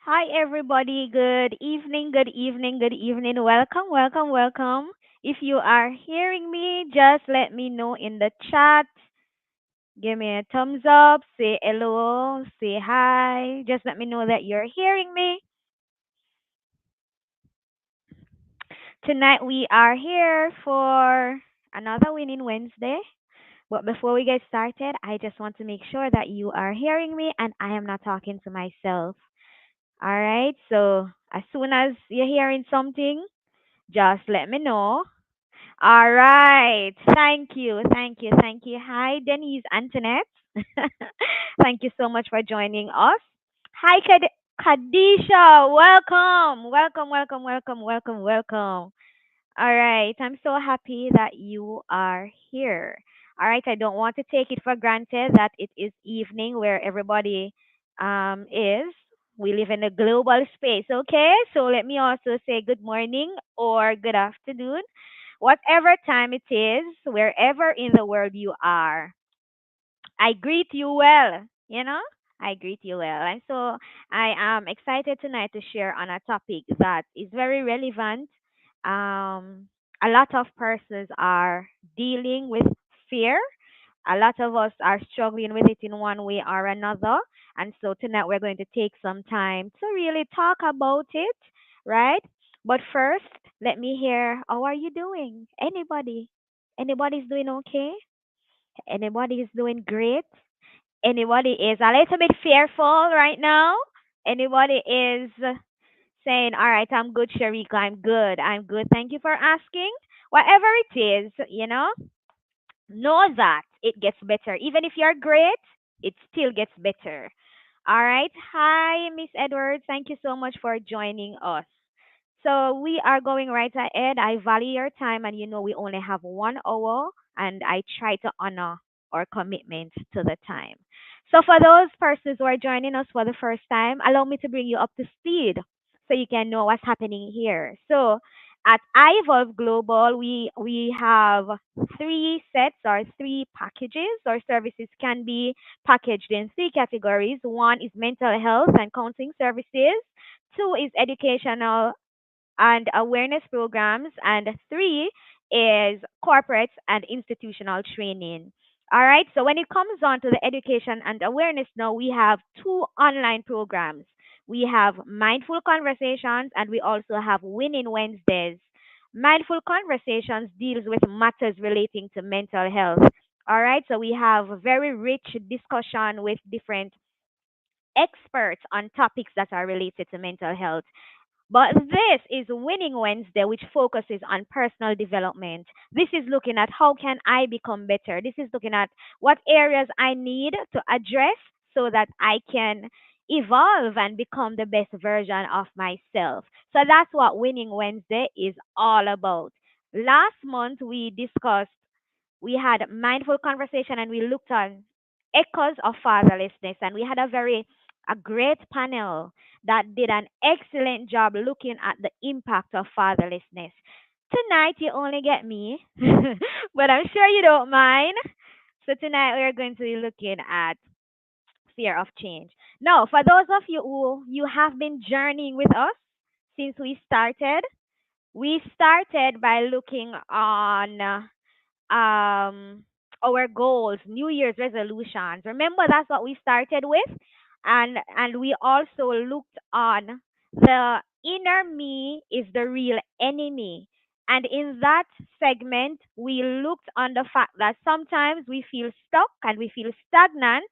Hi, everybody. Good evening, good evening, good evening. Welcome, welcome, welcome. If you are hearing me, just let me know in the chat. Give me a thumbs up, say hello, say hi. Just let me know that you're hearing me. Tonight, we are here for another Winning Wednesday. But before we get started, I just want to make sure that you are hearing me and I am not talking to myself. All right, so as soon as you're hearing something, just let me know. All right. Thank you. Thank you. Thank you. Hi, Denise Antoinette. Thank you so much for joining us. Hi, Kadisha. Welcome. Welcome, welcome, welcome, welcome, welcome. All right. I'm so happy that you are here. All right. I don't want to take it for granted that it is evening where everybody is. We live in a global space, okay? So let me also say good morning or good afternoon, whatever time it is, wherever in the world you are. I greet you well, you know? I greet you well. And so I am excited tonight to share on a topic that is very relevant. A lot of persons are dealing with fear. A lot of us are struggling with it in one way or another. And so tonight we're going to take some time to really talk about it, right? But first, let me hear how are you doing? Anybody? Anybody's doing okay? Anybody is doing great? Anybody is a little bit fearful right now? Anybody is saying, all right, I'm good, Sharika, I'm good, I'm good, thank you for asking? Whatever it is, know that it gets better. Even if you're great, it still gets better. All right. Hi, Miss Edwards. Thank you so much for joining us. So we are going right ahead. I value your time, and we only have 1 hour, and I try to honor our commitment to the time. So for those persons who are joining us for the first time, allow me to bring you up to speed so you can know what's happening here. So at iEvolve Global, we have three sets or three packages or services can be packaged in three categories. One is mental health and counseling services. Two is educational and awareness programs, and three is corporate and institutional training. All right, so when it comes on to the education and awareness, now we have two online programs. We have Mindful Conversations and we also have Winning Wednesdays. Mindful Conversations deals with matters relating to mental health. All right, so we have a very rich discussion with different experts on topics that are related to mental health. But this is Winning Wednesday, which focuses on personal development. This is looking at how can I become better. This is looking at what areas I need to address so that I can evolve and become the best version of myself. So that's what Winning Wednesday is all about. Last month we had mindful conversation and we looked on echoes of fatherlessness, and we had a great panel that did an excellent job looking at the impact of fatherlessness. Tonight you only get me, but I'm sure you don't mind. So tonight we're going to be looking at fear of change. Now, for those of you who you have been journeying with us since we started by looking on um our goals, New Year's resolutions. Remember that's what we started with, and we also looked on the inner me is the real enemy. And in that segment, we looked on the fact that sometimes we feel stuck and we feel stagnant,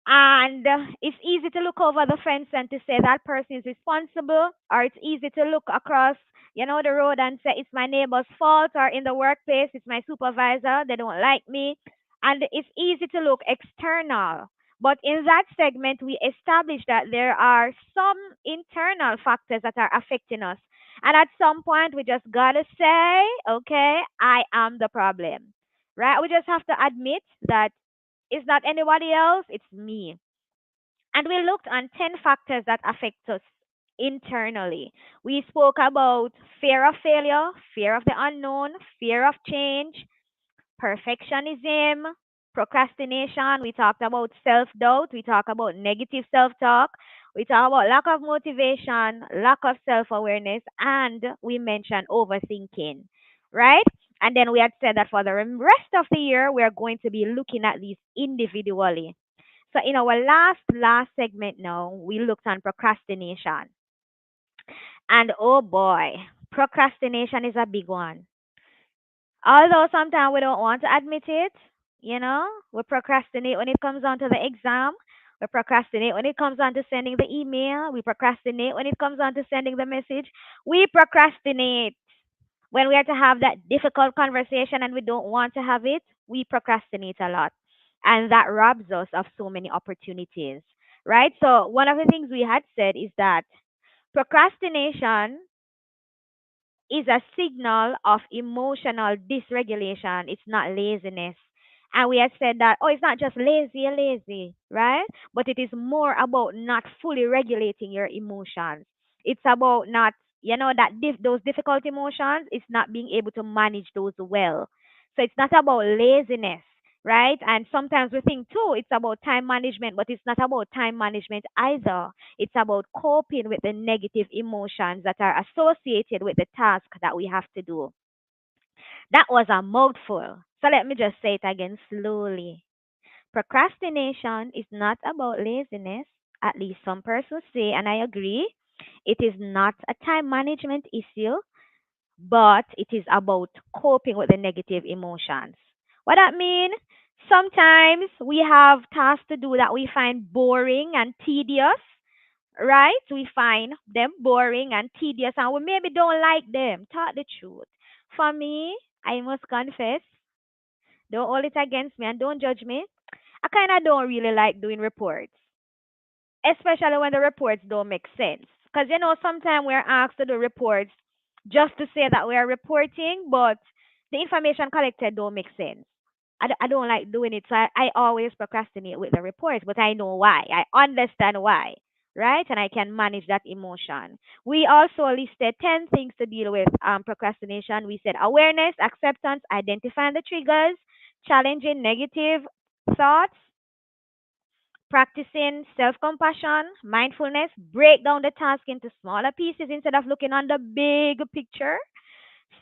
and it's easy to look over the fence and to say that person is responsible, or it's easy to look across, the road and say it's my neighbor's fault, or in the workplace, it's my supervisor, they don't like me. And it's easy to look external. But in that segment, we established that there are some internal factors that are affecting us. And at some point, we just gotta say, okay, I am the problem. Right? We just have to admit that it's not anybody else, it's me. And we looked on 10 factors that affect us internally. We spoke about fear of failure, fear of the unknown, fear of change, perfectionism, procrastination. We talked about self doubt. We talked about negative self talk. We talk about lack of motivation, lack of self awareness, and we mentioned overthinking, right? And then we had said that for the rest of the year, we are going to be looking at these individually. So in our last segment now, we looked on procrastination. And oh boy, procrastination is a big one. Although sometimes we don't want to admit it, we procrastinate when it comes down to the exam. We procrastinate when it comes down to sending the email. We procrastinate when it comes down to sending the message. We procrastinate when we are to have that difficult conversation and we don't want to have it. We procrastinate a lot. And that robs us of so many opportunities, right? So, one of the things we had said is that procrastination is a signal of emotional dysregulation. It's not laziness. And we had said that, oh, it's not just lazy, right? But it is more about not fully regulating your emotions. It's about not, those difficult emotions, it's not being able to manage those well. So it's not about laziness, right? And sometimes we think too, it's about time management, but it's not about time management either. It's about coping with the negative emotions that are associated with the task that we have to do. That was a mouthful. So let me just say it again slowly. Procrastination is not about laziness, at least some persons say, and I agree. It is not a time management issue, but it is about coping with the negative emotions. What that mean? Sometimes we have tasks to do that we find boring and tedious, right? We find them boring and tedious and we maybe don't like them. Talk the truth. For me, I must confess, don't hold it against me and don't judge me. I kind of don't really like doing reports, especially when the reports don't make sense. Because, sometimes we're asked to do reports just to say that we're reporting, but the information collected don't make sense. I don't like doing it, so I always procrastinate with the reports, but I know why. I understand why, right? And I can manage that emotion. We also listed 10 things to deal with procrastination. We said awareness, acceptance, identifying the triggers, challenging negative thoughts, practicing self compassion, mindfulness, break down the task into smaller pieces instead of looking on the big picture,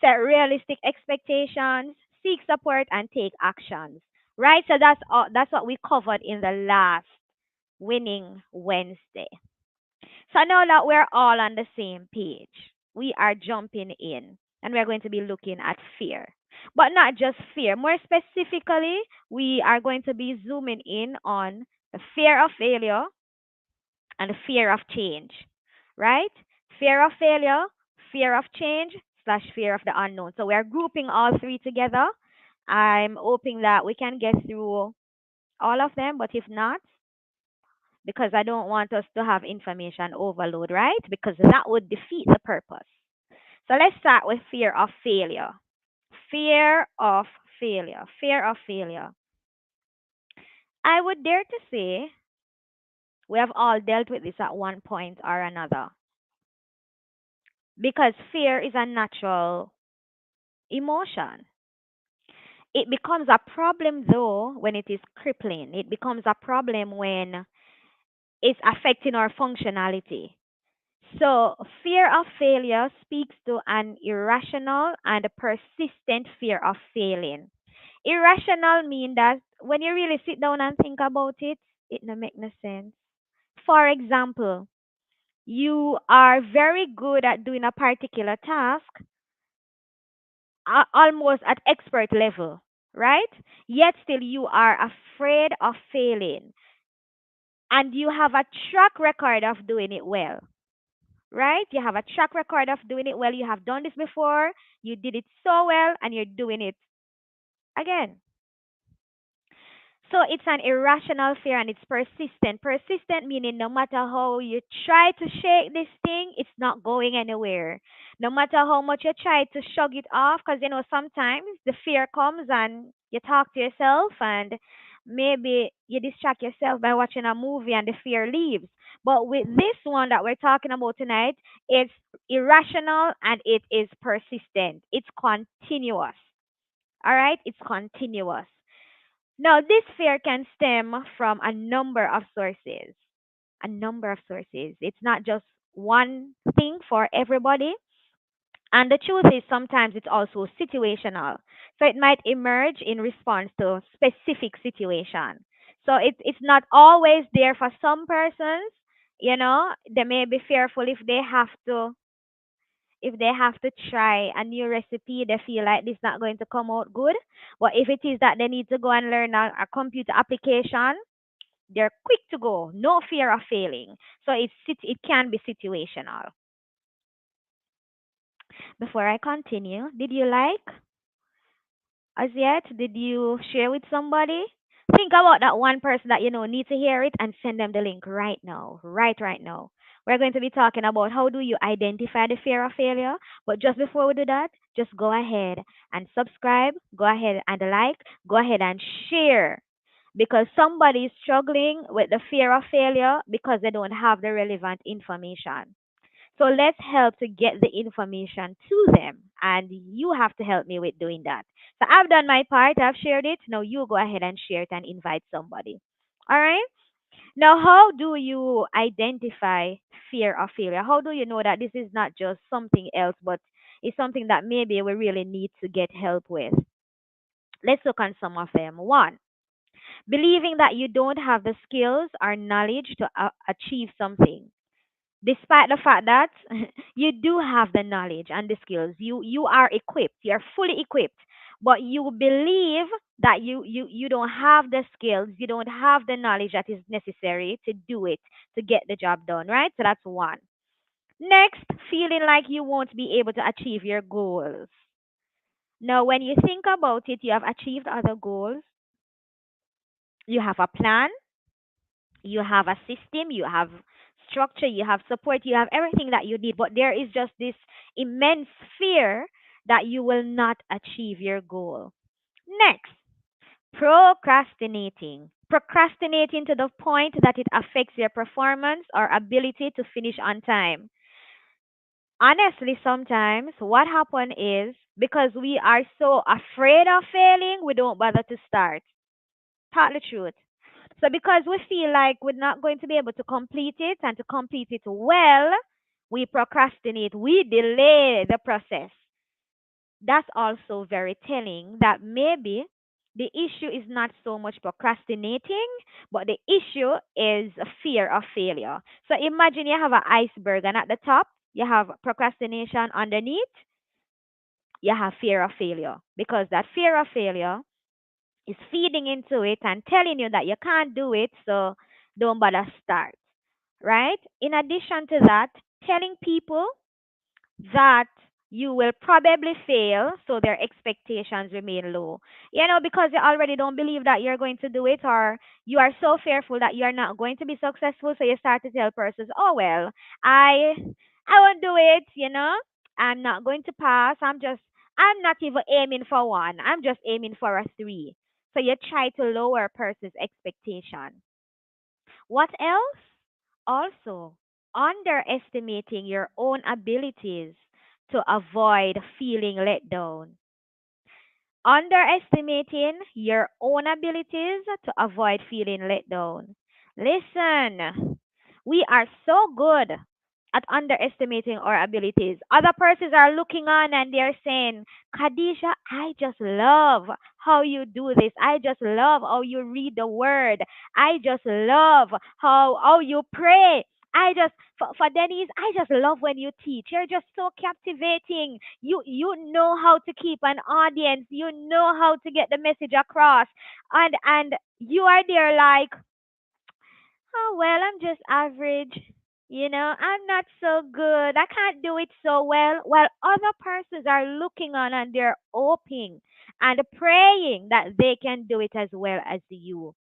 set realistic expectations, seek support, and take actions. Right? So that's all, that's what we covered in the last Winning Wednesday. So now that we're all on the same page, we are jumping in and we're going to be looking at fear. But not just fear. More specifically, we are going to be zooming in on the fear of failure and the fear of change. Right? Fear of failure, fear of change, slash fear of the unknown. So we're grouping all three together. I'm hoping that we can get through all of them, but if not, because I don't want us to have information overload, right? Because that would defeat the purpose. So let's start with fear of failure. Fear of failure. Fear of failure. I would dare to say we have all dealt with this at one point or another because fear is a natural emotion. It becomes a problem though when it is crippling. It becomes a problem when it's affecting our functionality. So, fear of failure speaks to an irrational and persistent fear of failing. Irrational means that when you really sit down and think about it, it don't make no sense. For example, you are very good at doing a particular task, almost at expert level, right? Yet still you are afraid of failing and you have a track record of doing it well, right? You have a track record of doing it well. You have done this before. You did it so well and you're doing it again. So it's an irrational fear and it's persistent. Persistent meaning no matter how you try to shake this thing, it's not going anywhere. No matter how much you try to shrug it off, because sometimes the fear comes and you talk to yourself and maybe you distract yourself by watching a movie and the fear leaves. But with this one that we're talking about tonight, it's irrational and it is persistent. It's continuous. All right? It's continuous. Now, this fear can stem from a number of sources. a number of sources. It's not just one thing for everybody. And the truth is, sometimes it's also situational. So it might emerge in response to specific situation. So it's not always there for some persons. They may be fearful if they have to try a new recipe, they feel like this not going to come out good. But if it is that they need to go and learn a computer application, they're quick to go, no fear of failing. So it can be situational. Before I continue, did you like as yet? Did you share with somebody? Think about that one person that you know needs to hear it and send them the link right now. Right now. We're going to be talking about how do you identify the fear of failure. But just before we do that, just go ahead and subscribe, go ahead and like, go ahead and share. Because somebody is struggling with the fear of failure because they don't have the relevant information. So let's help to get the information to them. And you have to help me with doing that. So I've done my part. I've shared it. Now you go ahead and share it and invite somebody. All right. Now, how do you identify fear of failure? How do you know that this is not just something else, but it's something that maybe we really need to get help with? Let's look on some of them. One, believing that you don't have the skills or knowledge to achieve something despite the fact that you do have the knowledge and the skills. You are equipped, you're fully equipped, but you believe that you don't have the skills, you don't have the knowledge that is necessary to do it, to get the job done, right? So that's one. Next, feeling like you won't be able to achieve your goals. Now when you think about it, you have achieved other goals, you have a plan, you have a system, you have structure, you have support, you have everything that you need, but there is just this immense fear that you will not achieve your goal. Next, procrastinating. Procrastinating to the point that it affects your performance or ability to finish on time. Honestly, sometimes what happens is because we are so afraid of failing, we don't bother to start. Tell the truth. So because we feel like we're not going to be able to complete it and to complete it well, we procrastinate, we delay the process. That's also very telling that maybe the issue is not so much procrastinating, but the issue is a fear of failure. So imagine you have an iceberg, and at the top, you have procrastination underneath, you have fear of failure. Because that fear of failure is feeding into it and telling you that you can't do it, so don't bother start, right? In addition to that, telling people that you will probably fail, so their expectations remain low. Because you already don't believe that you're going to do it, or you are so fearful that you're not going to be successful, so you start to tell persons, "Oh well, I won't do it. I'm not going to pass. I'm not even aiming for one. I'm just aiming for a three." So you try to lower a person's expectation. What else? Also, underestimating your own abilities to avoid feeling let down. Underestimating your own abilities to avoid feeling let down. Listen, we are so good at underestimating our abilities. Other persons are looking on and they're saying, "Khadijah, I just love how you do this. I just love how you read the word. I just love how you pray. For Denise, I just love when you teach. You're just so captivating. You know how to keep an audience. You know how to get the message across. And you are there like, "Oh, well, I'm just average. I'm not so good. I can't do it so well." While other persons are looking on and they're hoping and praying that they can do it as well as you,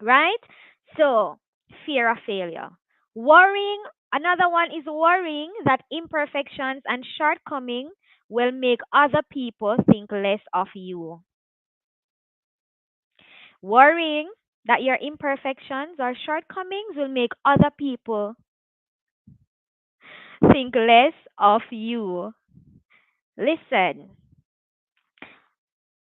right? So, fear of failure. Worrying, another one is worrying that imperfections and shortcomings will make other people think less of you. Worrying that your imperfections or shortcomings will make other people think less of you. Listen,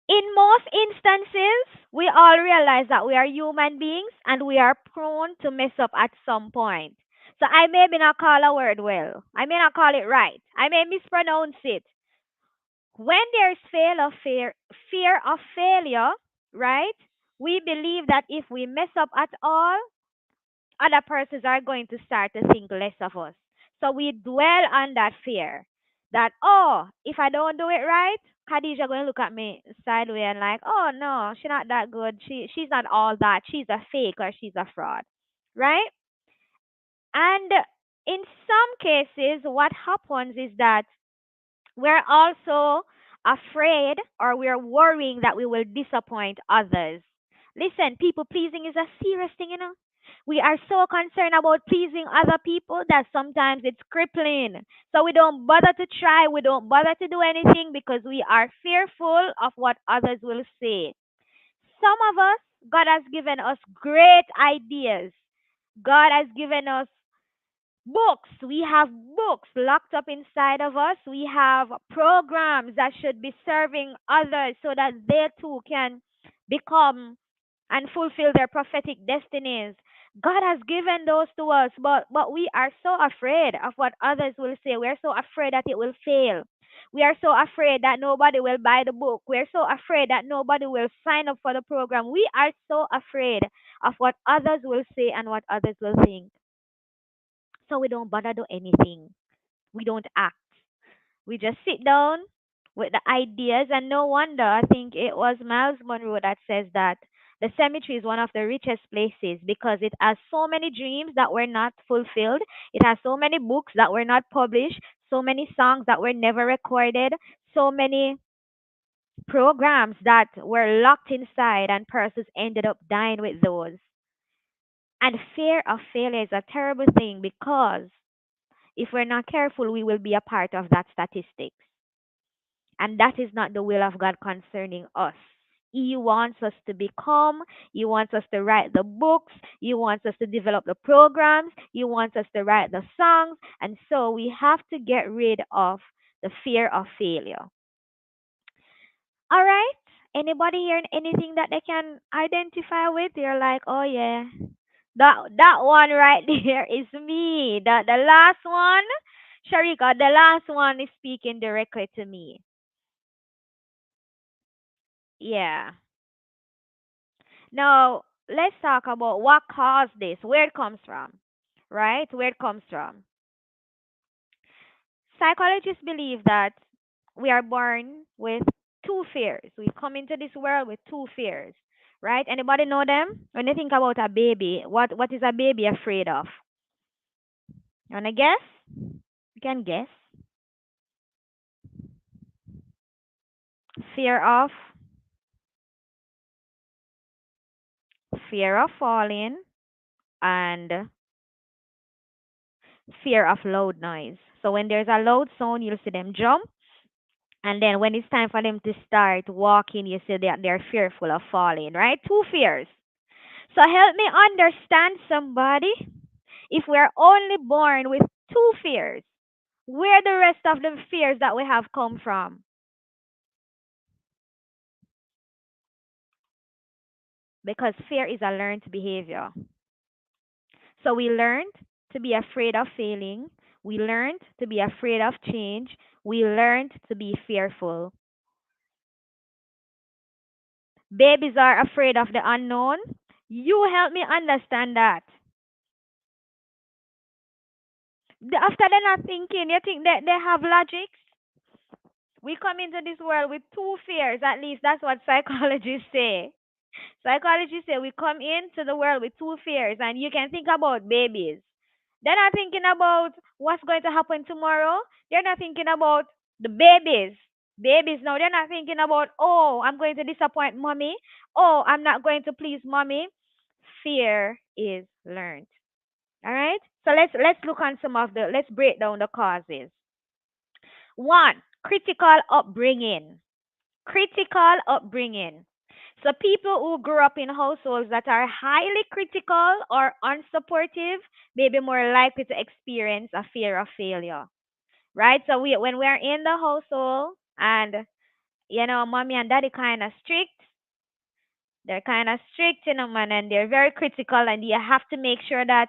In most instances, we all realize that we are human beings and we are prone to mess up at some point. So I may be not call a word well. I may not call it right. I may mispronounce it. When there's fear of failure, right? We believe that if we mess up at all, other persons are going to start to think less of us. So we dwell on that fear that, oh, if I don't do it right, Khadija going to look at me sideways and like, oh no, she's not that good. She's not all that. She's a fake or she's a fraud, right? And in some cases, what happens is that we're also afraid or we're worrying that we will disappoint others. Listen, people pleasing is a serious thing, you know. We are so concerned about pleasing other people that sometimes it's crippling. So we don't bother to try, we don't bother to do anything because we are fearful of what others will say. Some of us, God has given us great ideas. God has given us books. We have books locked up inside of us. We have programs that should be serving others so that they too can become and fulfill their prophetic destinies. God has given those to us, but we are so afraid of what others will say. We are so afraid that it will fail. We are so afraid that nobody will buy the book. We are so afraid that nobody will sign up for the program. We are so afraid of what others will say and what others will think. So we don't bother do anything. We don't act. We just sit down with the ideas, and no wonder, I think it was Miles Monroe that says that the cemetery is one of the richest places because it has so many dreams that were not fulfilled. It has so many books that were not published, so many songs that were never recorded, so many programs that were locked inside, and persons ended up dying with those. And fear of failure is a terrible thing because if we're not careful, we will be a part of that statistics. And that is not the will of God concerning us. He wants us to become, He wants us to write the books, He wants us to develop the programs, He wants us to write the songs. And so we have to get rid of the fear of failure. All right? Anybody hearing anything that they can identify with? You're like, oh yeah, that one right there is me. The last one, Sharika, the last one is speaking directly to me. Yeah. Now, let's talk about what caused this, where it comes from, right? Where it comes from. Psychologists believe that we are born with two fears. We come into this world with two fears, right? Anybody know them? When you think about a baby, what is a baby afraid of? You wanna guess? You can guess. Fear of fear of falling and fear of loud noise. So when there's a loud sound, you'll see them jump. And then when it's time for them to start walking, you see that they're fearful of falling, right? Two fears. So help me understand somebody. If we're only born with two fears, where the rest of the fears that we have come from? Because fear is a learned behavior. So we learned to be afraid of failing. We learned to be afraid of change. We learned to be fearful. Babies are afraid of the unknown. You help me understand that. After they're not thinking, you think that they have logic? We come into this world with two fears, at least that's what psychologists say. Psychologists say we come into the world with two fears, and you can think about babies. They're not thinking about what's going to happen tomorrow. They're not thinking about the babies. Babies now, they're not thinking about, oh, I'm going to disappoint mommy. Oh, I'm not going to please mommy. Fear is learned. All right? So let's look on some of the let's break down the causes. One, critical upbringing. Critical upbringing. So people who grew up in households that are highly critical or unsupportive may be more likely to experience a fear of failure. Right? So when we're in the household and Mommy and daddy kind of strict. They're kind of strict, man, and they're very critical, and you have to make sure that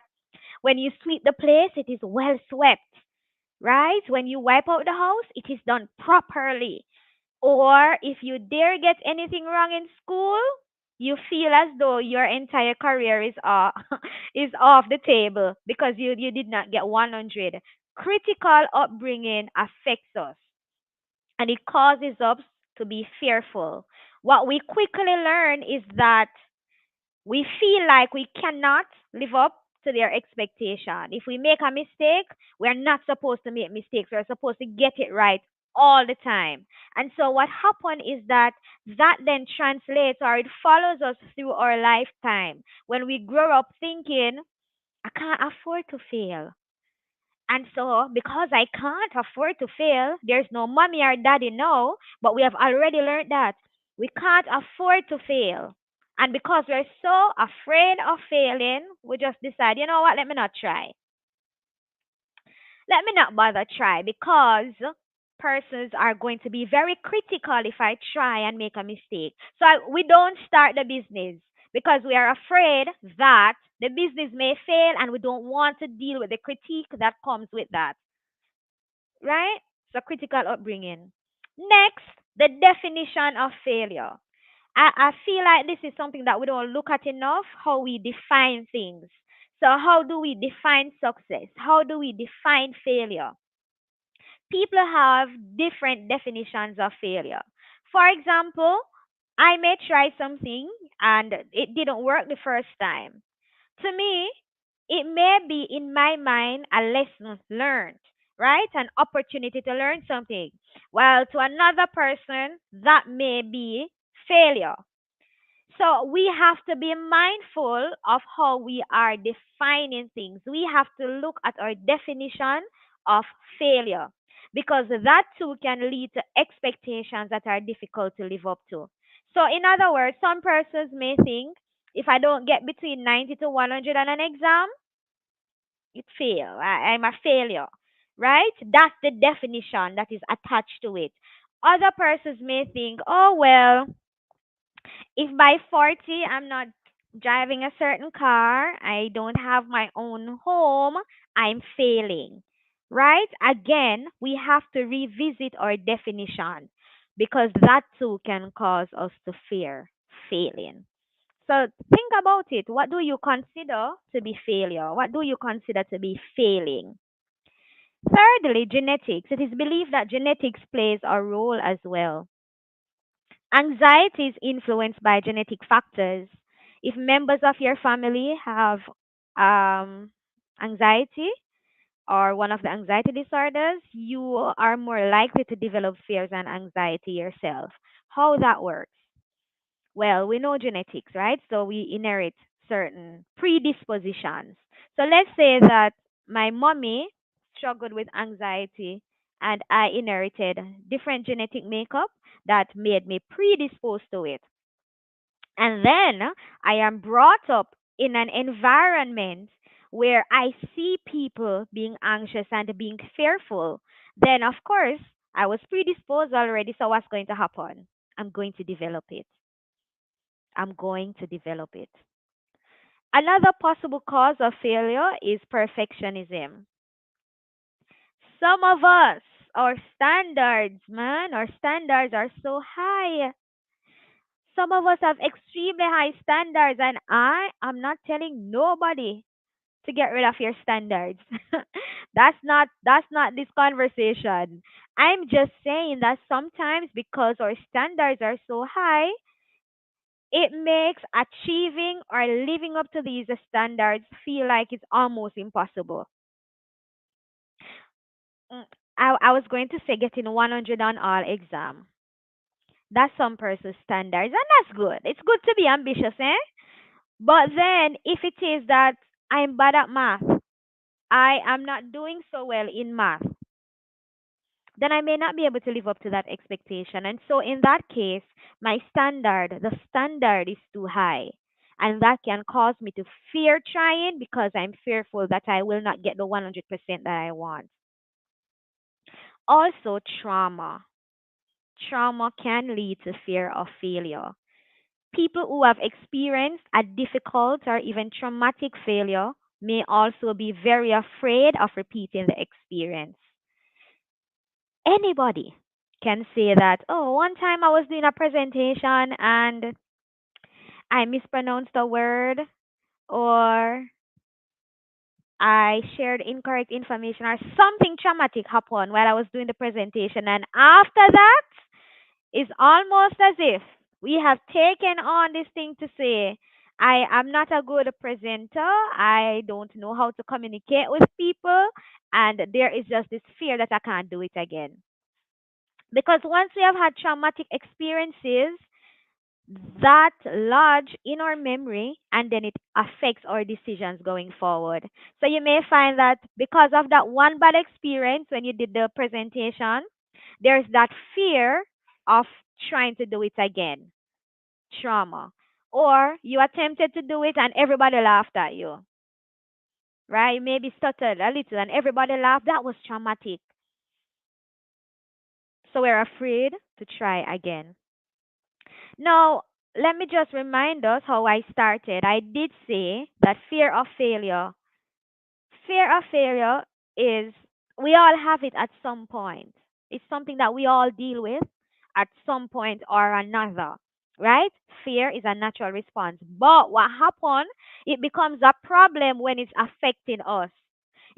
when you sweep the place, it is well swept, right? When you wipe out the house, it is done properly. Or if you dare get anything wrong in school, you feel as though your entire career is is off the table because you did not get 100. Critical upbringing affects us, and it causes us to be fearful. What we quickly learn is that we feel like we cannot live up to their expectation. If we make a mistake, we're not supposed to make mistakes. We're supposed to get it right all the time. And so what happened is that then translates, or it follows us through our lifetime. When we grow up thinking, I can't afford to fail. And so, because I can't afford to fail, there's no mommy or daddy now, but we have already learned that we can't afford to fail. And because we're so afraid of failing, we just decide, you know what, let me not try. Let me not bother try because persons are going to be very critical if I try and make a mistake. So we don't start the business because we are afraid that the business may fail and we don't want to deal with the critique that comes with that, right? So critical upbringing. Next, the definition of failure. I feel like this is something that we don't look at enough, how we define things. So how do we define success? How do we define failure? People have different definitions of failure. For example, I may try something and it didn't work the first time. To me, it may be in my mind a lesson learned, right? An opportunity to learn something. While to another person, that may be failure. So we have to be mindful of how we are defining things. We have to look at our definition of failure because that too can lead to expectations that are difficult to live up to. So, in other words, some persons may think if I don't get between 90 to 100 on an exam, it fail. I'm a failure, right? That's the definition that is attached to it. Other persons may think, oh, well, if by 40 I'm not driving a certain car, I don't have my own home, I'm failing. Right? Again, we have to revisit our definition because that too can cause us to fear failing. So think about it. What do you consider to be failure? What do you consider to be failing? Thirdly, genetics. It is believed that genetics plays a role as well. Anxiety is influenced by genetic factors. If members of your family have anxiety or one of the anxiety disorders, you are more likely to develop fears and anxiety yourself. How that works? Well, we know genetics, right? So we inherit certain predispositions. So let's say that my mommy struggled with anxiety and I inherited different genetic makeup that made me predisposed to it. And then I am brought up in an environment where I see people being anxious and being fearful. Then, of course, I was predisposed already. So, what's going to happen? I'm going to develop it. I'm going to develop it. Another possible cause of failure is perfectionism. Some of us, our standards, man, our standards are so high. Some of us have extremely high standards, and I am not telling nobody to get rid of your standards. That's not this conversation. I'm just saying that sometimes because our standards are so high, it makes achieving or living up to these standards feel like it's almost impossible. Mm, I was going to say getting 100 on all exam. That's some person's standards, and that's good. It's good to be ambitious, eh? But then, if it is that I'm bad at math, I am not doing so well in math, then I may not be able to live up to that expectation. And so, in that case, the standard is too high. And that can cause me to fear trying because I'm fearful that I will not get the 100% that I want. Also, trauma. trauma can lead to fear of failure. People who have experienced a difficult or even traumatic failure may also be very afraid of repeating the experience. Anybody can say that, oh, one time I was doing a presentation and I mispronounced a word, or I shared incorrect information, or something traumatic happened while I was doing the presentation. And after that, it's almost as if we have taken on this thing to say, I am not a good presenter. I don't know how to communicate with people. And there is just this fear that I can't do it again. Because once we have had traumatic experiences, that lodge in our memory and then it affects our decisions going forward. So you may find that because of that one bad experience when you did the presentation, there's that fear of trying to do it again, trauma. Or you attempted to do it and everybody laughed at you, right? You maybe stuttered a little and everybody laughed. That was traumatic. So we're afraid to try again. Now, let me just remind us how I started. I did say that fear of failure is, we all have it at some point. It's something that we all deal with at some point or another, right? Fear is a natural response. But what happens, it becomes a problem when it's affecting us.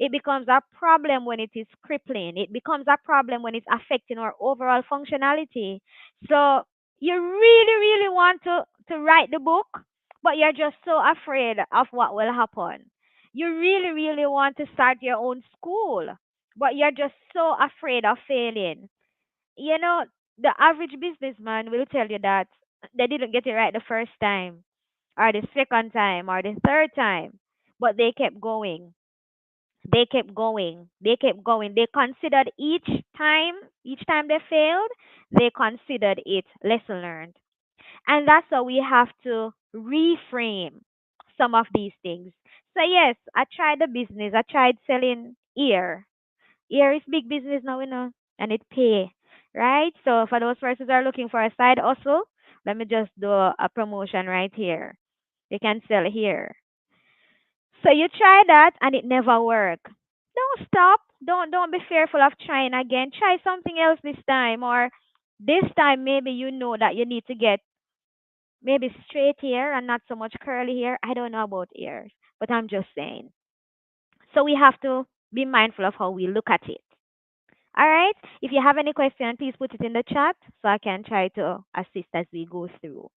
It becomes a problem when it is crippling. It becomes a problem when it's affecting our overall functionality. So you really, really want to write the book, but you're just so afraid of what will happen. You really, really want to start your own school, but you're just so afraid of failing. You know, the average businessman will tell you that they didn't get it right the first time, or the second time, or the third time, but they kept going. They kept going. They kept going. They considered each time they failed, they considered it lesson learned. And that's how we have to reframe some of these things. So yes, I tried the business. I tried selling ear. Ear is big business now, and it pay, right? So for those persons who are looking for a side hustle, let me just do a promotion right here. You can sell here. So you try that and it never worked. Don't stop. Don't be fearful of trying again. Try something else this time, or this time maybe you know that you need to get maybe straight hair and not so much curly hair. I don't know about ears, but I'm just saying. So we have to be mindful of how we look at it. All right. If you have any question, please put it in the chat so I can try to assist as we go through.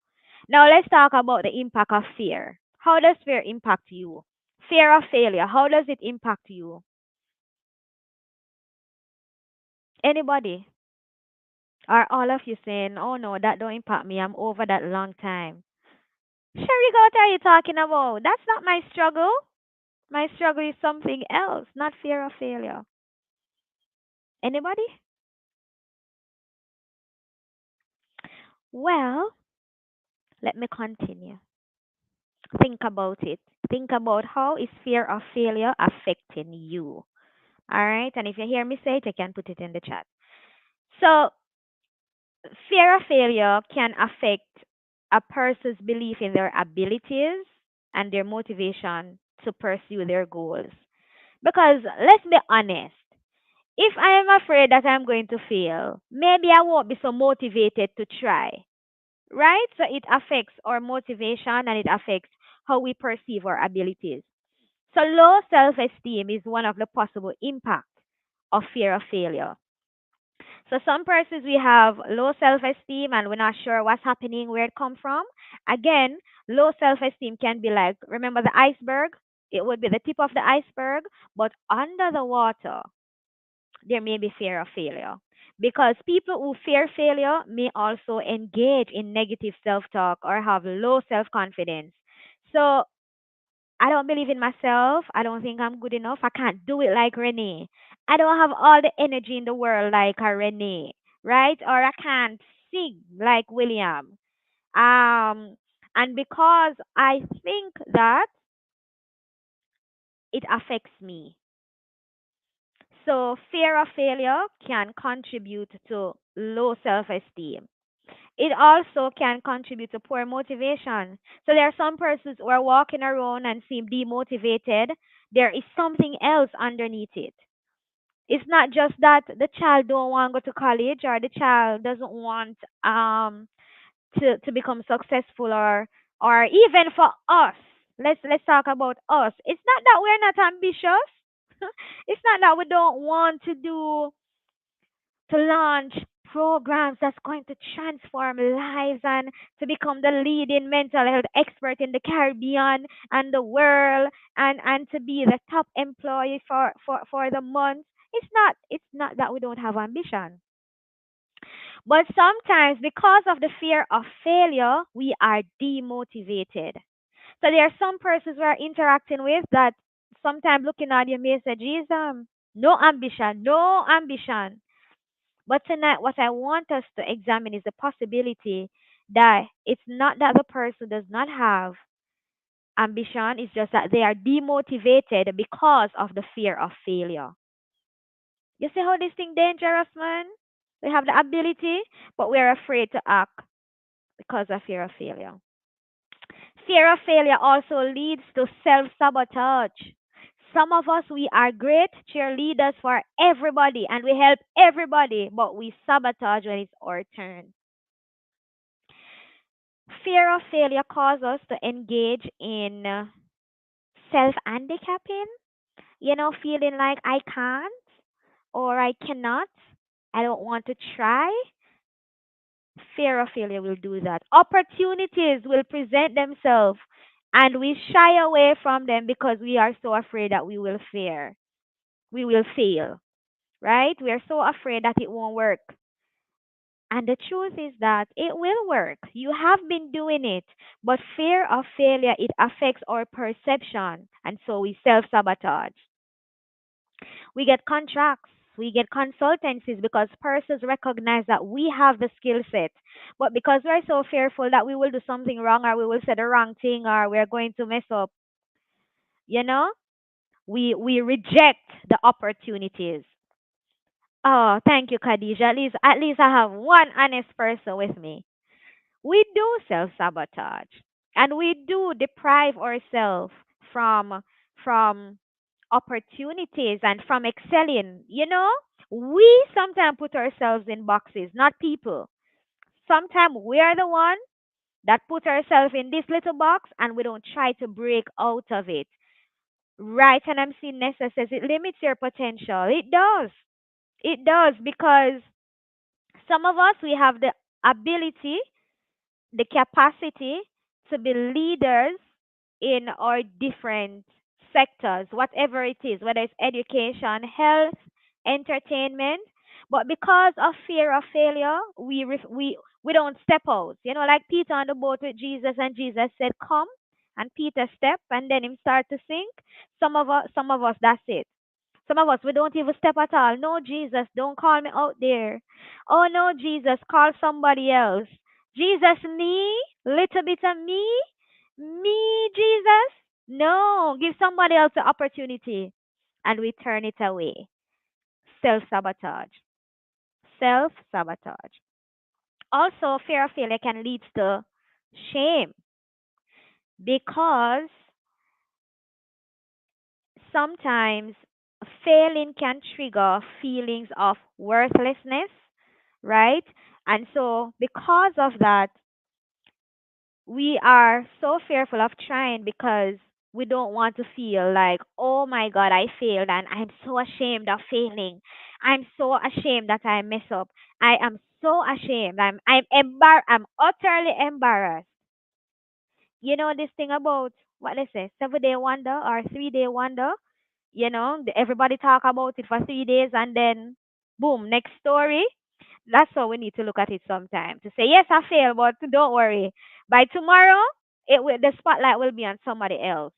Now let's talk about the impact of fear. How does fear impact you? Fear of failure. How does it impact you? Anybody? Are all of you saying, "Oh no, that don't impact me. I'm over that long time." Sherry, what are you talking about? That's not my struggle. My struggle is something else, not fear of failure. Anybody? Well, let me continue. Think about it. Think about how is fear of failure affecting you. All right? And if you hear me say it, you can put it in the chat. So, fear of failure can affect a person's belief in their abilities and their motivation to pursue their goals. Because let's be honest, if I am afraid that I'm going to fail, maybe I won't be so motivated to try, right? So it affects our motivation and it affects how we perceive our abilities. So low self esteem is one of the possible impacts of fear of failure. So some persons we have low self esteem and we're not sure what's happening, where it come from. Again, low self esteem can be like, remember the iceberg? It would be the tip of the iceberg, but under the water there may be fear of failure. Because people who fear failure may also engage in negative self talk or have low self confidence. So I don't believe in myself. I don't think I'm good enough. I can't do it like Renee. I don't have all the energy in the world like a Renee, right? Or I can't sing like William. And because I think that, it affects me. So fear of failure can contribute to low self esteem. It also can contribute to poor motivation. So there are some persons who are walking around and seem demotivated. There is something else underneath it. It's not just that the child don't want to go to college or the child doesn't want to become successful, or even for us. Let's talk about us. It's not that we're not ambitious. It's not that we don't want to launch programs that's going to transform lives and to become the leading mental health expert in the Caribbean and the world, and to be the top employee for the month. It's not that we don't have ambition. But sometimes because of the fear of failure, we are demotivated. So there are some persons we are interacting with that sometimes looking at you may say, Jesus, no ambition, no ambition. But tonight, what I want us to examine is the possibility that it's not that the person does not have ambition, it's just that they are demotivated because of the fear of failure. You see how this thing dangerous, man? We have the ability, but we're afraid to act because of fear of failure. Fear of failure also leads to self sabotage. Some of us, we are great cheerleaders for everybody and we help everybody, but we sabotage when it's our turn. Fear of failure causes us to engage in self handicapping, feeling like I can't or I cannot, I don't want to try. Fear of failure will do that. Opportunities will present themselves and we shy away from them because we are so afraid that we will fear. We will fail, right? We are so afraid that it won't work. And the truth is that it will work. You have been doing it, but fear of failure, it affects our perception, and so we self-sabotage. We get contracts, we get consultancies because persons recognize that we have the skill set. But because we're so fearful that we will do something wrong or we will say the wrong thing or we're going to mess up, you know, we reject the opportunities. Oh, thank you, Khadija. At least I have one honest person with me. We do self sabotage and we do deprive ourselves from opportunities and from excelling. We sometimes put ourselves in boxes, not people. Sometimes we are the one that put ourselves in this little box and we don't try to break out of it. Right, and I'm seeing Nessa says it limits your potential. It does. It does because some of us, we have the ability, the capacity to be leaders in our different sectors, whatever it is, whether it's education, health, entertainment. But because of fear of failure, we don't step out. Like Peter on the boat with Jesus, and Jesus said, "Come," and Peter stepped, and then him start to sink. Some of us, that's it. Some of us, we don't even step at all. No, Jesus, don't call me out there. Oh, no, Jesus, call somebody else. Jesus, me? Little bit of me? Me, Jesus? No, give somebody else the opportunity. And we turn it away. Self sabotage. Self sabotage. Also, fear of failure can lead to shame because sometimes failing can trigger feelings of worthlessness, right? And so, because of that, we are so fearful of trying because we don't want to feel like, oh my God, I failed and I'm so ashamed of failing. I'm so ashamed that I mess up. I am so ashamed. I'm utterly embarrassed. This thing about what they say, 7 day wonder or 3 day wonder. Everybody talk about it for 3 days and then boom, next story. That's how we need to look at it sometimes. To say, yes, I failed, but don't worry. By tomorrow, the spotlight will be on somebody else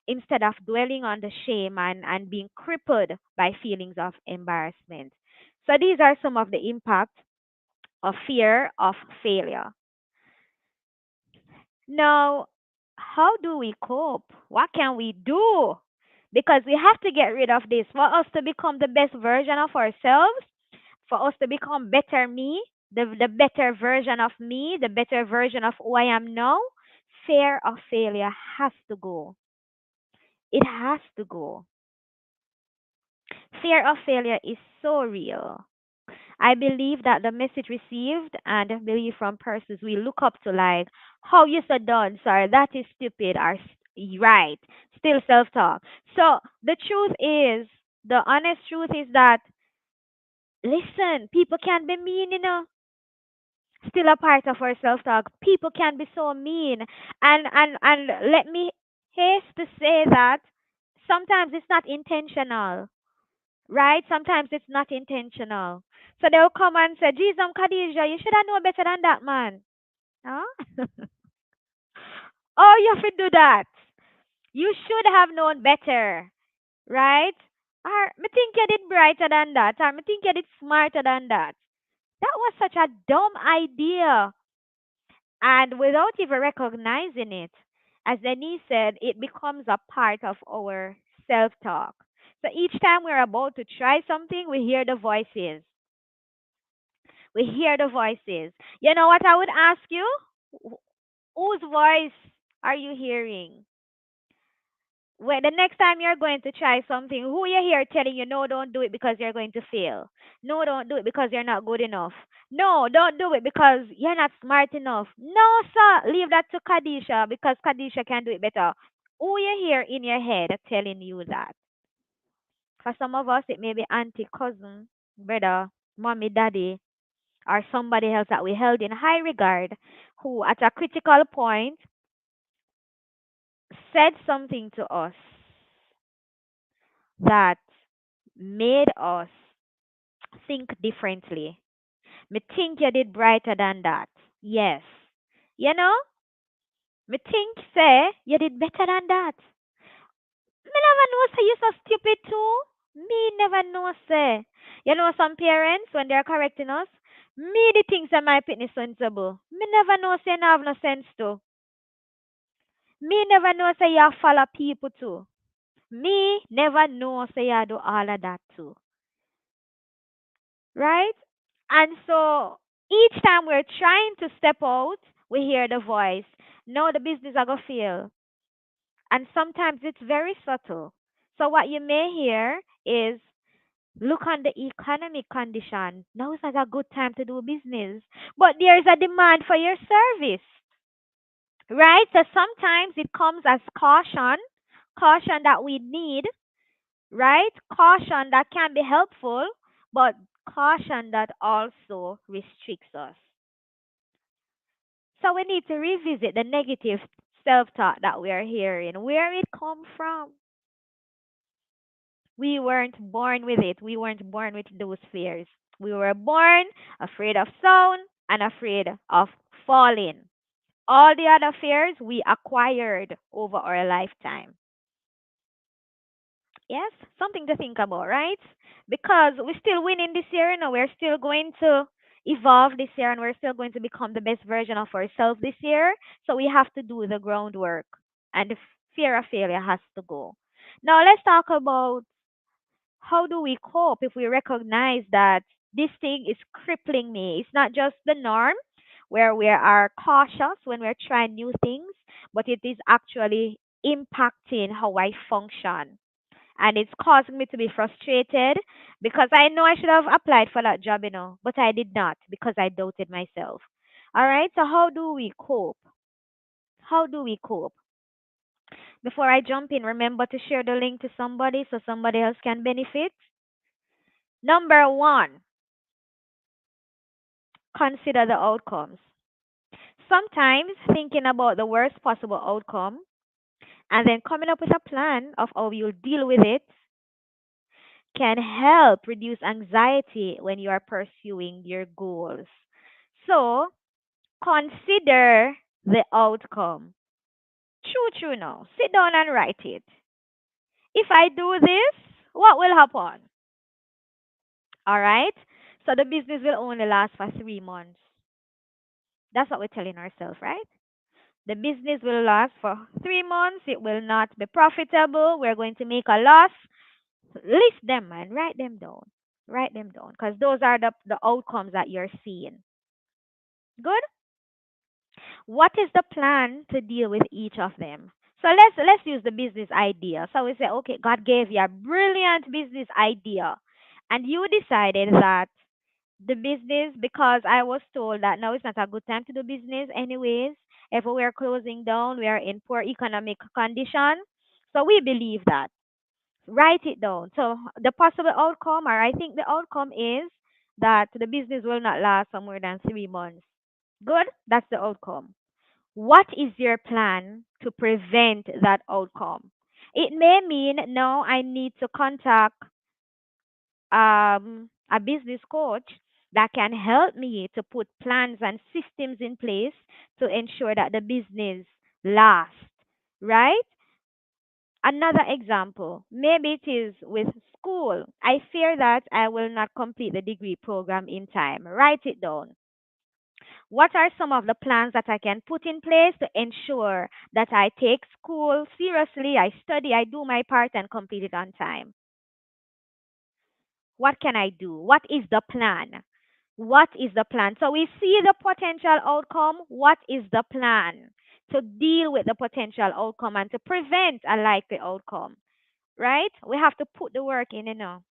instead of dwelling on the shame and being crippled by feelings of embarrassment. So these are some of the impacts of fear of failure. Now, how do we cope? What can we do? Because we have to get rid of this for us to become the best version of ourselves. for us to become better me, the better version of me, the better version of who I am now, fear of failure has to go. It has to go. Fear of failure is so real. I believe that the message received and I believe from persons we look up to, like, how you so done, sir, that is stupid, or right, still self talk. So the truth is, the honest truth is that, listen, people can be mean, still a part of our self talk. People can be so mean. And let me haste to say that sometimes it's not intentional. Right? Sometimes it's not intentional. So they'll come and say, Jesus Khadijah, you should have known better than that, man. Huh? Oh, you have to do that. You should have known better. Right? Or me think you did brighter than that. Or me think you did smarter than that. That was such a dumb idea. And without even recognizing it, as Denise said, it becomes a part of our self talk. So each time we're about to try something, we hear the voices. We hear the voices. You know what I would ask you? Whose voice are you hearing? When the next time you're going to try something, who you hear telling you, no, don't do it because you're going to fail. No, don't do it because you're not good enough. No, don't do it because you're not smart enough. No, sir, leave that to Kadisha because Kadisha can do it better. Who you hear in your head telling you that? For some of us, it may be auntie, cousin, brother, mommy, daddy, or somebody else that we held in high regard who, at a critical point, said something to us that made us think differently. Me think you did brighter than that. Yes. You know, me think say you did better than that. Me never know say you so stupid too. Me never know say. You know some parents when they're correcting us, me the things that my pitney sensible. Me never know say you have no sense too. Me never know say you follow people too. Me never know say you do all of that too. Right? And so each time we're trying to step out, we hear the voice. No, the business are gonna fail. And sometimes it's very subtle. So what you may hear is, look on the economic condition. Now is not a good time to do business. But there's a demand for your service. Right? So sometimes it comes as caution, caution that we need, right? Caution that can be helpful, but caution that also restricts us. So we need to revisit the negative self-talk that we are hearing, where it come from. We weren't born with it. We weren't born with those fears. We were born afraid of sound and afraid of falling. All the other fears we acquired over our lifetime. Yes, something to think about, right? Because we're still winning this year, we're still going to evolve this year and we're still going to become the best version of ourselves this year. So we have to do the groundwork and the fear of failure has to go. Now let's talk about how do we cope if we recognize that this thing is crippling me. It's not just the norm where we are cautious when we're trying new things, but it is actually impacting how I function and it's causing me to be frustrated because I know I should have applied for that job, but I did not because I doubted myself. All right, so how do we cope? How do we cope? Before I jump in, remember to share the link to somebody so somebody else can benefit. Number one, consider the outcomes. Sometimes thinking about the worst possible outcome and then coming up with a plan of how you'll deal with it can help reduce anxiety when you are pursuing your goals. So, consider the outcome. True, true now. Sit down and write it. If I do this, what will happen? All right? So, the business will only last for 3 months. That's what we're telling ourselves, right? The business will last for 3 months. It will not be profitable. We're going to make a loss. List them and write them down. Write them down because those are the outcomes that you're seeing. Good? What is the plan to deal with each of them? So let's use the business idea. So we say, okay, God gave you a brilliant business idea, and you decided that the business, because I was told that now it's not a good time to do business anyways. If we are closing down, we are in poor economic condition. So we believe that. Write it down. So the possible outcome, or I think the outcome is that the business will not last for more than 3 months. Good? That's the outcome. What is your plan to prevent that outcome? It may mean now I need to contact a business coach that can help me to put plans and systems in place to ensure that the business lasts, right? Another example, maybe it is with school. I fear that I will not complete the degree program in time. Write it down. What are some of the plans that I can put in place to ensure that I take school seriously, I study, I do my part, and complete it on time? What can I do? What is the plan? What is the plan? So we see the potential outcome. What is the plan to deal with the potential outcome and to prevent a likely outcome? Right? We have to put the work in, you know.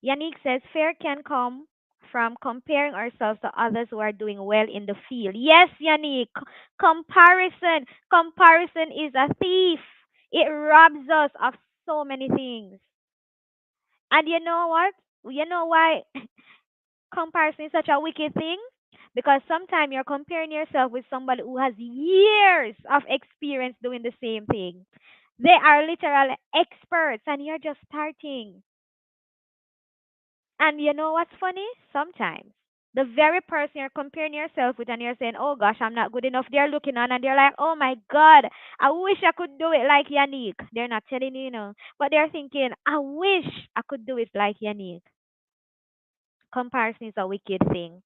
Yannick says fear can come from comparing ourselves to others who are doing well in the field. Yes, Yannick, comparison. Comparison is a thief. It robs us of so many things. And you know what? You know why comparison is such a wicked thing? Because sometimes you're comparing yourself with somebody who has years of experience doing the same thing. They are literal experts and you're just starting. And you know what's funny? Sometimes the very person you're comparing yourself with and you're saying, oh gosh, I'm not good enough, they're looking on and they're like, oh my God, I wish I could do it like Yannick. They're not telling you, you know, but they're thinking, I wish I could do it like Yannick. Comparison is a wicked thing.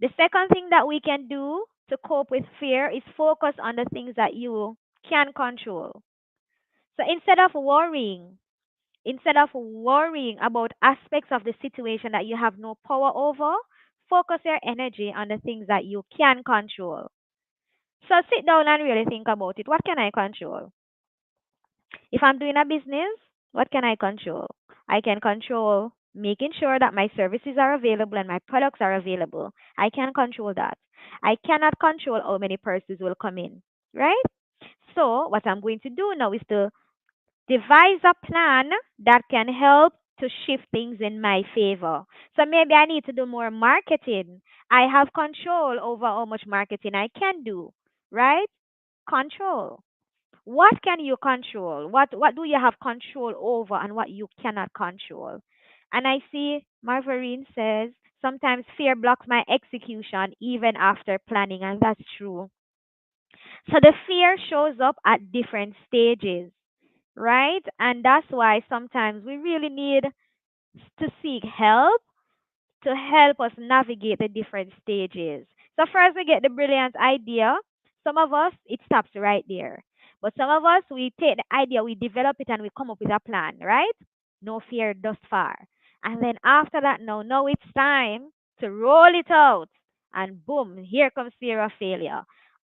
The second thing that we can do to cope with fear is focus on the things that you can control. So instead of worrying about aspects of the situation that you have no power over, focus your energy on the things that you can control. So sit down and really think about it. What can I control? If I'm doing a business, what can I control? I can control making sure that my services are available and my products are available. I can control that. I cannot control how many persons will come in, right? So, what I'm going to do now is to devise a plan that can help to shift things in my favor. So maybe I need to do more marketing. I have control over how much marketing I can do, right? Control. What can you control? What do you have control over and what you cannot control? And I see Marvarine says sometimes fear blocks my execution even after planning, and that's true. So the fear shows up at different stages, right? And that's why sometimes we really need to seek help to help us navigate the different stages. So first we get the brilliant idea. Some of us it stops right there. But some of us we take the idea, we develop it and we come up with a plan, right? No fear thus far. And then after that now it's time to roll it out. And boom, here comes fear of failure.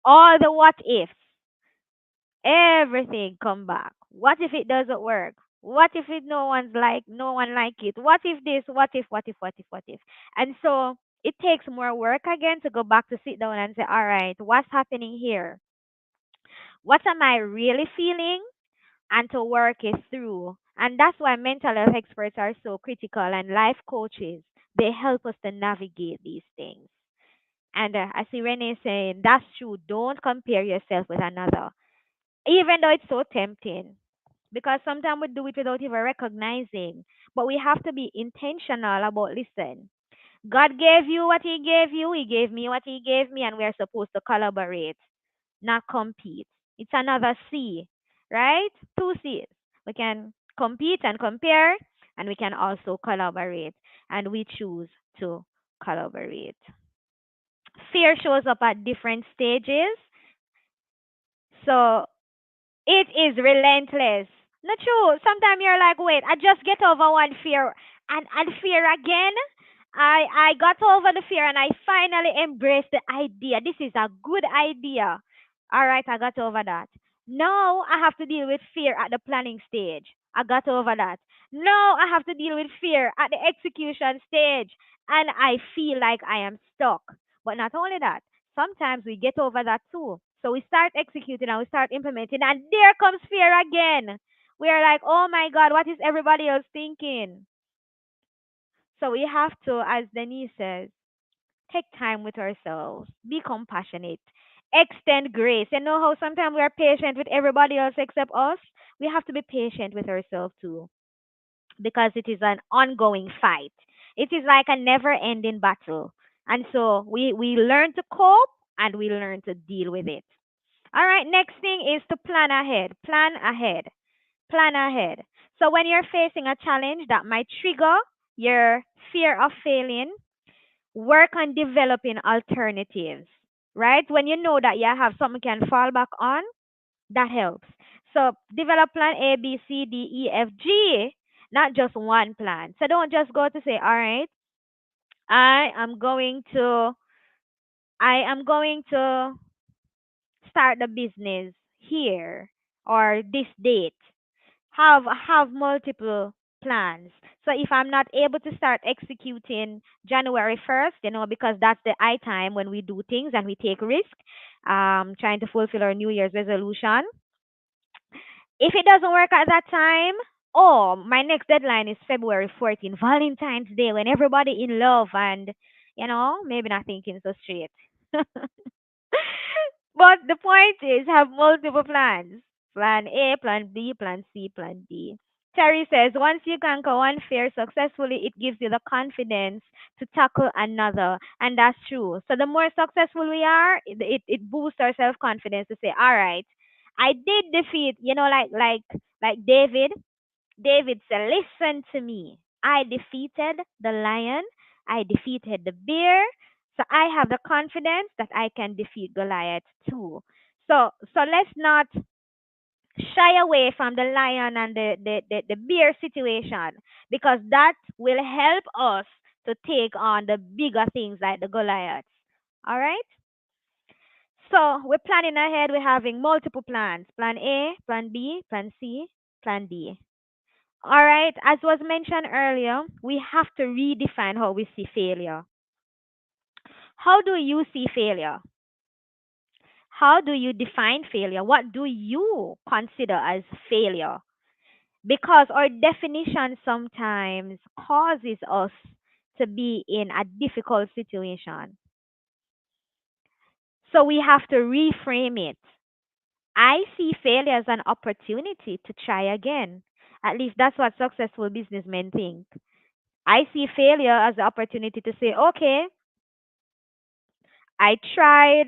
All the what ifs. Everything come back. What if it doesn't work? What if it no one like it? What if this? What if? And so it takes more work again to go back to sit down and say, all right, what's happening here? What am I really feeling? And to work it through. And that's why mental health experts are so critical and life coaches. They help us to navigate these things. And I see Renee saying, that's true. Don't compare yourself with another even though it's so tempting because sometimes we do it without even recognizing, but we have to be intentional about listen, God gave you what he gave you, he gave me what he gave me, and we're supposed to collaborate, not compete. It's another C, right? Two C's. We can compete and compare, and we can also collaborate, and we choose to collaborate. Fear shows up at different stages, so it is relentless. Not true. Sometimes you're like, wait, I just get over one fear and fear again. I got over the fear and I finally embraced the idea. This is a good idea. All right, I got over that. Now I have to deal with fear at the planning stage. I got over that. Now I have to deal with fear at the execution stage. And I feel like I am stuck. But not only that, sometimes we get over that too. So we start executing and we start implementing, and there comes fear again. We are like, oh my God, what is everybody else thinking? So we have to, as Denise says, take time with ourselves, be compassionate, extend grace. You know how sometimes we are patient with everybody else except us? We have to be patient with ourselves too, because it is an ongoing fight. It is like a never ending battle. And so we learn to cope and we learn to deal with it. All right, next thing is to plan ahead. Plan ahead. Plan ahead. So when you're facing a challenge that might trigger your fear of failing, work on developing alternatives. Right? When you know that you have something you can fall back on, that helps. So develop plan A, B, C, D, E, F, G, not just one plan. So don't just go to say, all right, I am going to I am going to start the business here or this date. Have multiple plans. So if I'm not able to start executing January 1st, because that's the I time when we do things and we take risk, trying to fulfill our New Year's resolution. If it doesn't work at that time, oh, my next deadline is February 14th, Valentine's Day, when everybody in love and, maybe not thinking so straight. But the point is, have multiple plans. Plan A, plan B, plan C, plan D. Terry says, once you conquer one fear successfully, it gives you the confidence to tackle another. And that's true. So the more successful we are, it boosts our self confidence to say, all right, I did defeat, like David. David said, listen to me. I defeated the lion. I defeated the bear. So I have the confidence that I can defeat Goliath too. So let's not shy away from the lion and the bear situation, because that will help us to take on the bigger things like the Goliaths. All right? So we're planning ahead. We're having multiple plans: plan A, plan B, plan C, plan D. All right, as was mentioned earlier, we have to redefine how we see failure. How do you see failure? How do you define failure? What do you consider as failure? Because our definition sometimes causes us to be in a difficult situation. So we have to reframe it. I see failure as an opportunity to try again. At least that's what successful businessmen think. I see failure as the opportunity to say, okay, I tried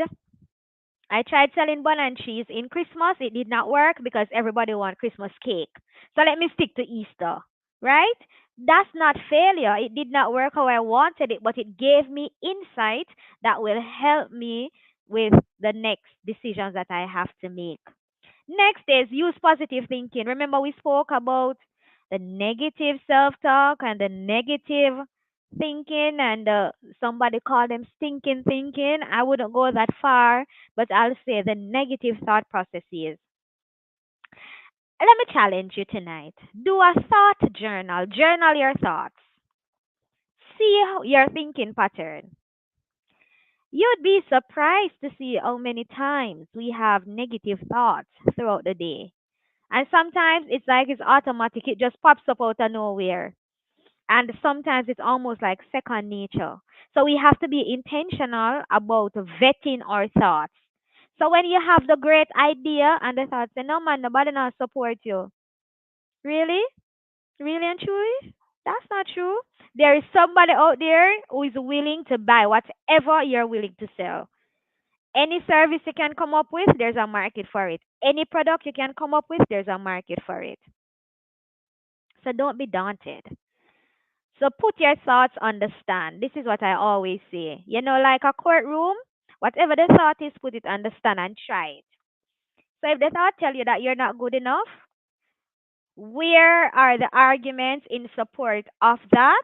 I tried selling bun and cheese in Christmas. It did not work because everybody want Christmas cake. So let me stick to Easter, right? That's not failure. It did not work how I wanted it, but it gave me insight that will help me with the next decisions that I have to make. Next is use positive thinking. Remember, we spoke about the negative self talk and the negative thinking, and somebody called them stinking thinking. I wouldn't go that far, but I'll say the negative thought processes. Let me challenge you tonight. Do a thought journal. Journal your thoughts. See your thinking pattern. You'd be surprised to see how many times we have negative thoughts throughout the day. And sometimes it's like it's automatic, it just pops up out of nowhere. And sometimes it's almost like second nature. So we have to be intentional about vetting our thoughts. So when you have the great idea and the thought say, no man, nobody not support you. Really? Really and truly? That's not true. There is somebody out there who is willing to buy whatever you're willing to sell. Any service you can come up with, there's a market for it. Any product you can come up with, there's a market for it. So don't be daunted. So put your thoughts on the stand. This is what I always say. Like a courtroom, whatever the thought is, put it on the stand and try it. So if the thought tell you that you're not good enough, Where are the arguments in support of that?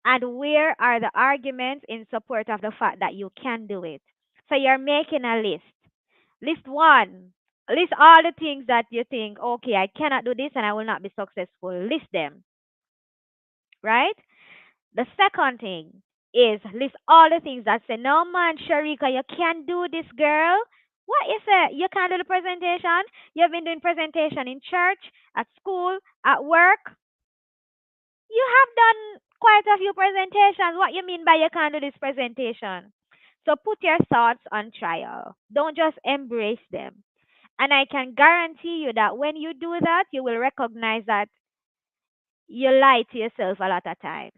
And where are the arguments in support of the fact that you can do it? So you're making a list. List one. List all the things that you think, okay, I cannot do this and I will not be successful. List them, right? The second thing is list all the things that say, no man, Sharika, you can't do this, girl. What is it? You can't do the presentation? You've been doing presentation in church, at school, at work. You have done quite a few presentations. What you mean by you can't do this presentation? So put your thoughts on trial. Don't just embrace them. And I can guarantee you that when you do that, you will recognize that you lie to yourself a lot of times.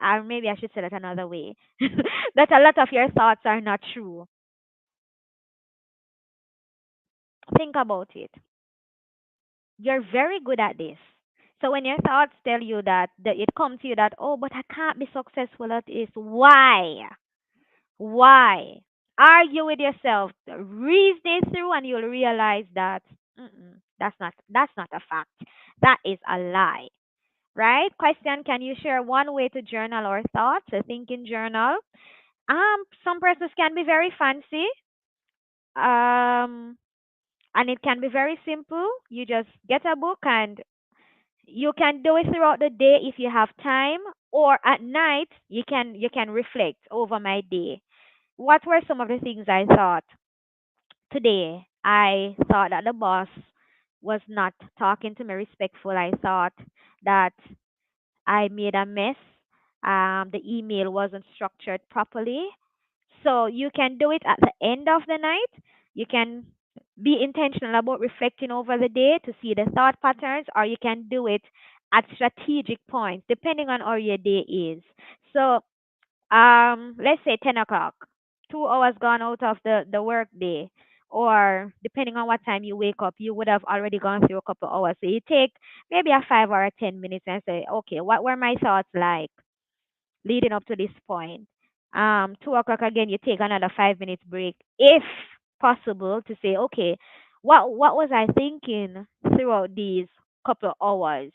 Or maybe I should say that another way. That a lot of your thoughts are not true. Think about it. You're very good at this. So when your thoughts tell you that it comes to you that, oh, but I can't be successful at this, why? Why? Argue with yourself, reason it through, and you'll realize that that's not a fact. That is a lie. Right? Question: can you share one way to journal or thoughts? A thinking journal. Some persons can be very fancy. Um, and it can be very simple. You just get a book and you can do it throughout the day if you have time, or at night you can reflect over my day. What were some of the things I thought today? I thought that the boss was not talking to me respectful. I thought that I made a mess. The email wasn't structured properly. So you can do it at the end of the night. You can be intentional about reflecting over the day to see the thought patterns, or you can do it at strategic points, depending on how your day is. So let's say 10 o'clock, 2 hours gone out of the work day, or depending on what time you wake up, you would have already gone through a couple of hours. So you take maybe a 5 or 10 minutes and say, okay, what were my thoughts like leading up to this point? 2 o'clock again, you take another 5 minutes break, if possible, to say, okay, what was I thinking throughout these couple of hours?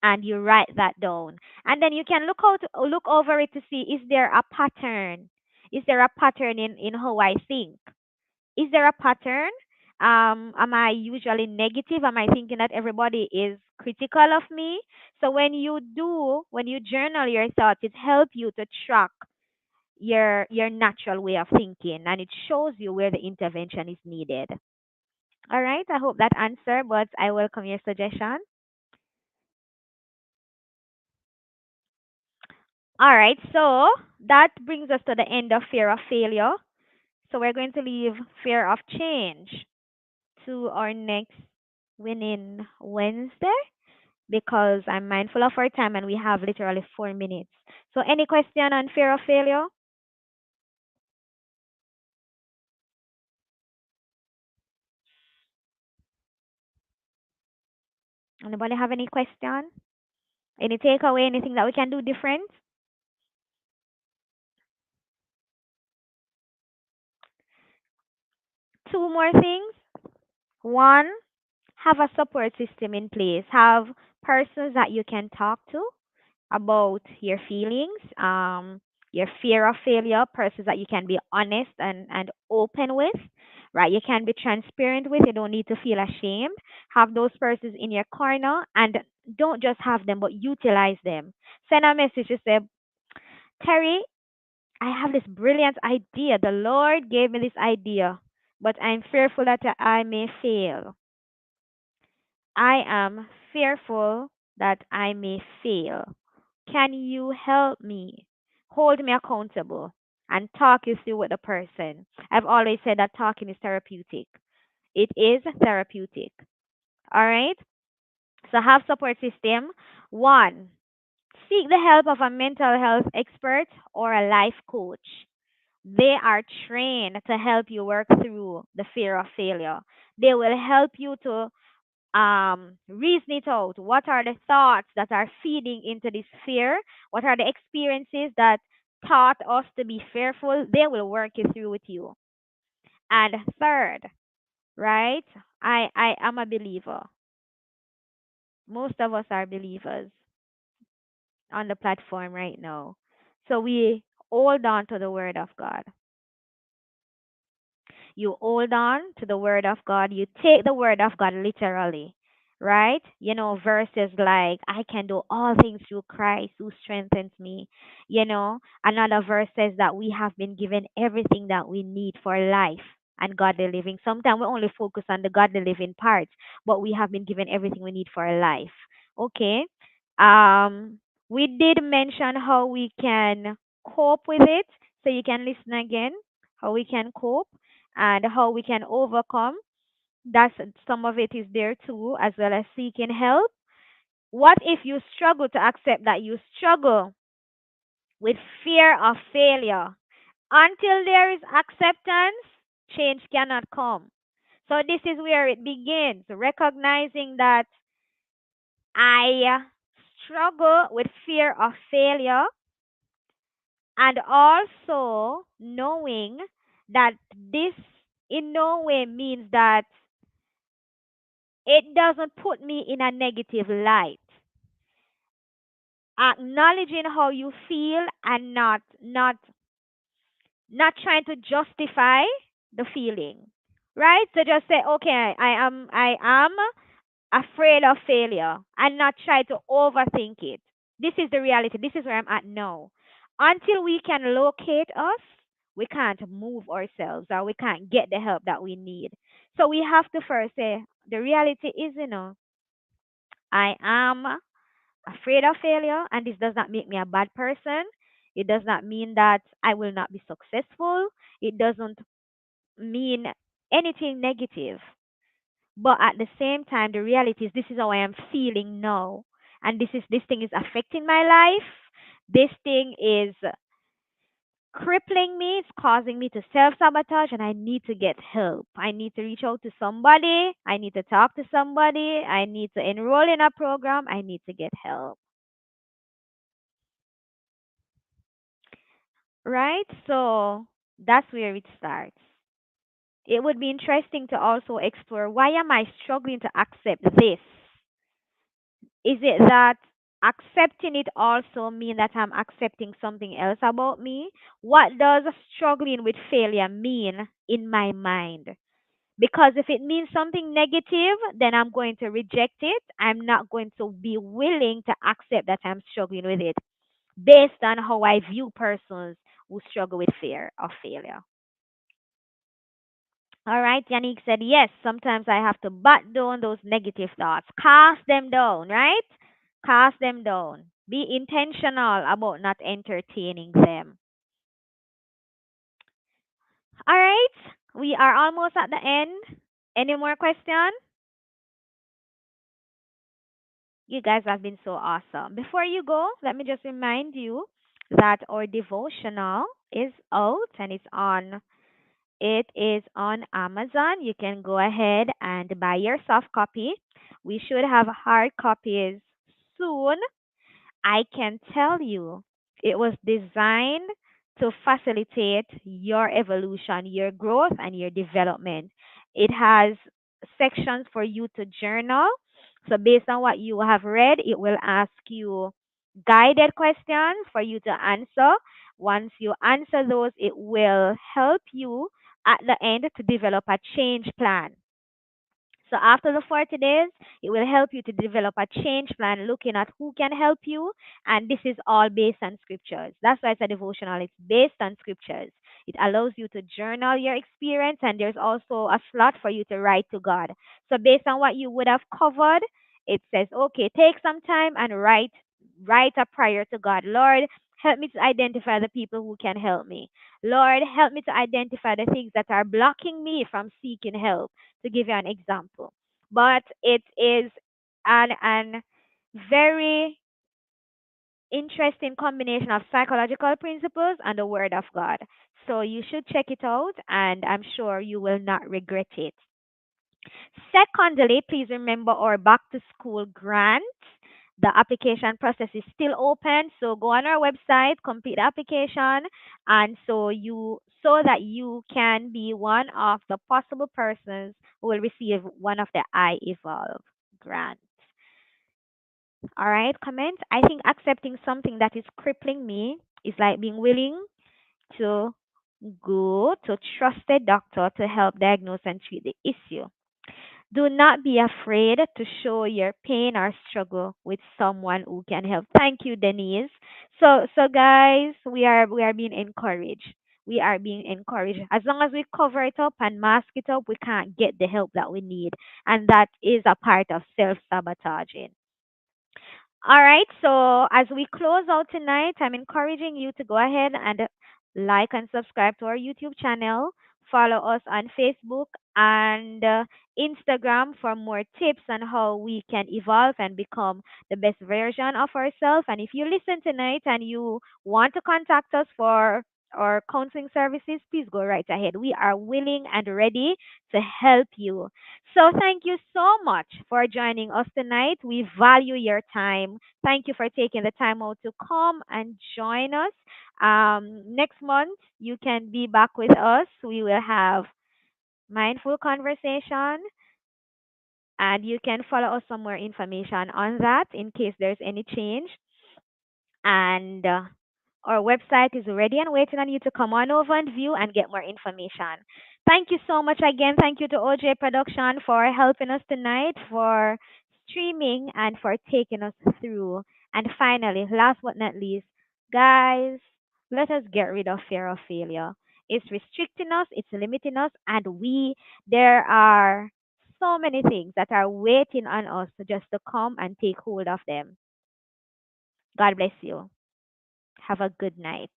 And you write that down, and then you can look over it to see, is there a pattern? Is there a pattern in how I think? Is there a pattern? Am I usually negative? Am I thinking that everybody is critical of me? So when you journal your thoughts, it helps you to track your natural way of thinking, and it shows you where the intervention is needed. All right, I hope that answer, but I welcome your suggestion. All right, so that brings us to the end of fear of failure. So we're going to leave fear of change to our next winning Wednesday, because I'm mindful of our time and we have literally 4 minutes. So any question on fear of failure? Anybody have any question? Any takeaway? Anything that we can do different? Two more things. One, have a support system in place. Have persons that you can talk to about your feelings, your fear of failure, persons that you can be honest and open with, right? You can be transparent with. You don't need to feel ashamed. Have those persons in your corner, and don't just have them, but utilize them. Send a message to say, Terry, I have this brilliant idea. The Lord gave me this idea, but I'm fearful that I may fail. I am fearful that I may fail. Can you help me? Hold me accountable and talk you through with the person. I've always said that talking is therapeutic. It is therapeutic. All right? So have support system. One, seek the help of a mental health expert or a life coach. They are trained to help you work through the fear of failure. They will help you to reason it out. What are the thoughts that are feeding into this fear? What are the experiences that taught us to be fearful? They will work it through with you. And third, right? I am a believer. Most of us are believers on the platform right now. So we hold on to the word of God. You hold on to the word of God. You take the word of God literally, right? You know, verses like, I can do all things through Christ who strengthens me. You know, another verse says that we have been given everything that we need for life and godly living. Sometimes we only focus on the godly living part, but we have been given everything we need for life. Okay. Um, we did mention how we can cope with it. So you can listen again, how we can cope and how we can overcome. That's some of it is there too, as well as seeking help. What if you struggle to accept that you struggle with fear of failure? Until there is acceptance, change cannot come. So this is where it begins, recognizing that I struggle with fear of failure and also knowing that this in no way means that it doesn't put me in a negative light. Acknowledging how you feel and not trying to justify the feeling. Right? So just say, okay, I am afraid of failure and not try to overthink it. This is the reality. This is where I'm at now. Until we can locate us, we can't move ourselves or we can't get the help that we need. So we have to first say, the reality is, I am afraid of failure, and this does not make me a bad person. It does not mean that I will not be successful. It doesn't mean anything negative. But at the same time, the reality is this is how I am feeling now. And this thing is affecting my life. This thing is crippling me. It's causing me to self sabotage, and I need to get help. I need to reach out to somebody. I need to talk to somebody. I need to enroll in a program. I need to get help. Right? So that's where it starts. It would be interesting to also explore, why am I struggling to accept this? Is it that accepting it also mean that I'm accepting something else about me? What does struggling with failure mean in my mind? Because if it means something negative, then I'm going to reject it. I'm not going to be willing to accept that I'm struggling with it based on how I view persons who struggle with fear of failure. All right, Yannick said, yes, sometimes I have to bat down those negative thoughts. Cast them down, right? Cast them down. Be intentional about not entertaining them. All right, we are almost at the end. Any more questions? You guys have been so awesome. Before you go, let me just remind you that our devotional is out and it's on. It is on Amazon. You can go ahead and buy your soft copy. We should have hard copies soon. I can tell you it was designed to facilitate your evolution, your growth, and your development. It has sections for you to journal. So, based on what you have read, it will ask you guided questions for you to answer. Once you answer those, it will help you at the end to develop a change plan. So after the 40 days, it will help you to develop a change plan looking at who can help you. And this is all based on scriptures. That's why it's a devotional. It's based on scriptures. It allows you to journal your experience, and there's also a slot for you to write to God. So based on what you would have covered, it says, okay, take some time and write a prayer to God. Lord, help me to identify the people who can help me. Lord, help me to identify the things that are blocking me from seeking help, to give you an example. But it is an very interesting combination of psychological principles and the Word of God. So you should check it out, and I'm sure you will not regret it. Secondly, please remember our back to school grant. The application process is still open, so go on our website, complete the application, and so you so that you can be one of the possible persons who will receive one of the I Evolve grants. All right, comment. I think accepting something that is crippling me is like being willing to go to trusted doctor to help diagnose and treat the issue. Do not be afraid to show your pain or struggle with someone who can help. Thank you, Denise. So guys, we are being encouraged. We are being encouraged. As long as we cover it up and mask it up, we can't get the help that we need, and that is a part of self-sabotaging. All right, so as we close out tonight, I'm encouraging you to go ahead and like and subscribe to our YouTube channel. Follow us on Facebook and Instagram for more tips on how we can evolve and become the best version of ourselves. And if you listen tonight and you want to contact us for our counseling services, please go right ahead. We are willing and ready to help you. So thank you so much for joining us tonight. We value your time. Thank you for taking the time out to come and join us. Next month, you can be back with us. We will have mindful conversation, and you can follow us some more information on that in case there's any change. And our website is ready and waiting on you to come on over and view and get more information. Thank you so much again. Thank you to OJ Production for helping us tonight, for streaming, and for taking us through. And finally, last but not least, guys, let us get rid of fear of failure. It's restricting us, it's limiting us, and there are so many things that are waiting on us just to come and take hold of them. God bless you. Have a good night.